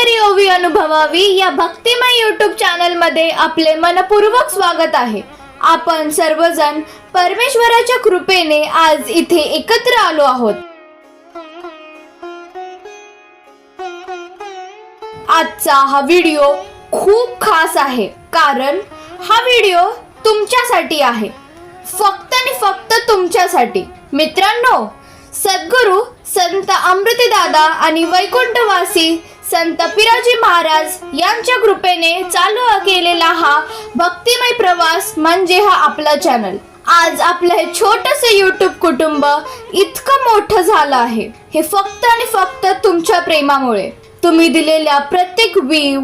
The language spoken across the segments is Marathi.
तरी ओवी अनुभवावी या भक्तिमय YouTube चॅनल मध्ये आपले मनपूर्वक स्वागत आहे। आपण सर्वजण परमेश्वराच्या कृपेने आज इथे एकत्र आलो आहोत। आजचा हा व्हिडिओ खूप खास आहे, कारण हा व्हिडिओ तुमच्यासाठी आहे, फक्त आणि फक्त तुमच्यासाठी। मित्रांनो, सद्गुरू संत अमृतदादा आणि वैकुंठवासी संत पिराजी महाराज यांच्या कृपेने चालू केलेला हा भक्तिमय प्रवास म्हणजे हा आपला चॅनल। आज आपलं हे छोटंसं YouTube कुटुंब इतकं मोठं झालं आहे, हे फक्त आणि फक्त तुमच्या प्रेमामुळे। तुम्ही दिलेल्या प्रत्येक व्ह्यू,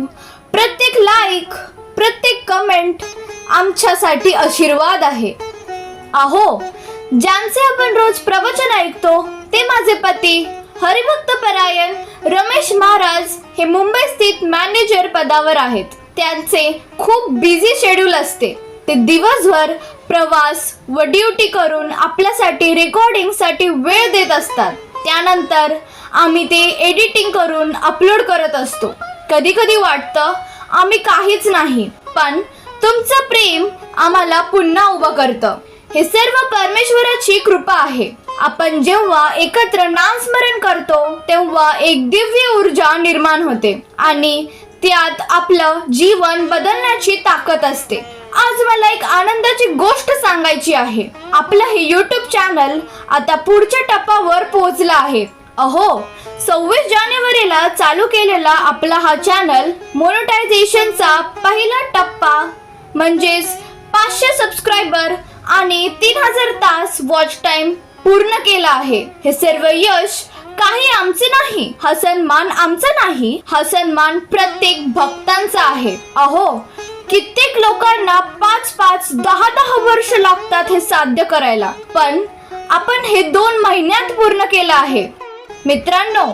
प्रत्येक लाईक, प्रत्येक कमेंट आमच्यासाठी आशीर्वाद आहे। अहो, ज्यांचे आपण रोज प्रवचन ऐकतो ते माझे पती हरिभक्त परायण रमेश महाराज हे मुंबई स्थित मॅनेजर पदावर आहेत। त्यांचे खूप बिझी शेड्यूल असते, ते दिवसभर प्रवास व ड्युटी करून आपल्यासाठी रेकॉर्डिंग साठी वेळ देत असतात। त्यानंतर आम्ही ते एडिटिंग करून अपलोड करत असतो। कधी कधी वाटतं आम्ही काहीच नाही, पण तुमचं प्रेम आम्हाला पुन्हा उभं करतं। हे सर्व परमेश्वराची कृपा आहे। आपण जेव्हा एकत्र नामस्मरण करतो तेव्हा एक दिव्य ऊर्जा निर्माण होते आणि त्यात आपलं जीवन बदलण्याची ताकद असते। आज मला एक आनंदाची गोष्ट सांगायची आहे। आपलं हे YouTube चॅनल आता पुढच्या टप्प्यावर पोहोचला आहे। अहो, 26 जानेवारीला चालू केलेला आपला हा चॅनल मोनेटायझेशनचा पहिला टप्पा म्हणजेच 500 सबस्क्रायबर आणि 3000 तास वॉच टाइम पूर्ण केला आहे। हे सर्व यश काही आमचे नाही, हा सन्मान आमचा नाही, हा सन्मान प्रत्येक भक्तांचा आहे। अहो, कित्येक लोकांना 5-5, 10-10 वर्ष लागतात हे साध्य करायला, पण आपण हे 2 महिन्यात पूर्ण केलं आहे। मित्रांनो,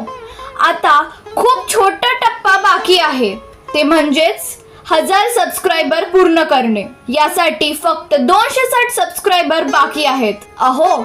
आता खूप छोटा टप्पा बाकी आहे, ते म्हणजेच 1000 सबस्क्रायबर पूर्ण करणे। यासाठी फक्त 260 सबस्क्रायबर बाकी आहेत। अहो,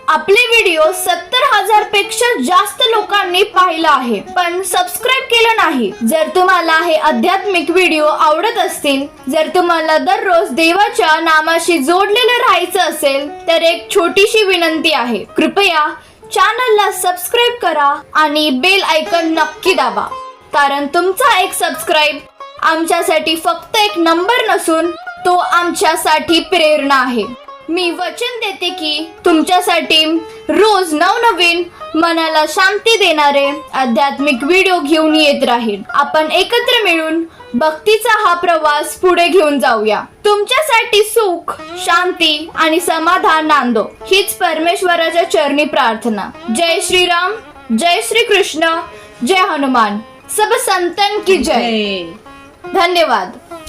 आपले व्हिडिओ 70,000 पेक्षा जास्त लोकांनी पाहिला आहे, पण सबस्क्राइब केलं नाही। जर तुम्हाला हे आध्यात्मिक व्हिडिओ आवडत असतील, जर तुम्हाला दररोज देवाच्या नामाशी जोडलेलं राहायचं असेल, तर एक छोटीशी विनंती आहे, कृपया चॅनलला सबस्क्राइब करा आणि बेल आयकॉन नक्की दाबा, कारण तुमचा एक सबस्क्राइब आमच्यासाठी फक्त एक नंबर नसून तो आमच्यासाठी प्रेरणा आहे। मी वचन देते की तुमच्यासाठी रोज नवनवीन मनाला शांती देणारे आध्यात्मिक व्हिडिओ घेऊन येत राहील। आपण एकत्र मिळून भक्तीचा हा प्रवास पुढे घेऊन जाऊया। तुमच्यासाठी सुख, शांती आणि समाधान नांदो, हीच परमेश्वराच्या चरणी प्रार्थना। जय श्रीराम, जय श्री कृष्ण, जय हनुमान, सब संतन की जय। धन्यवाद।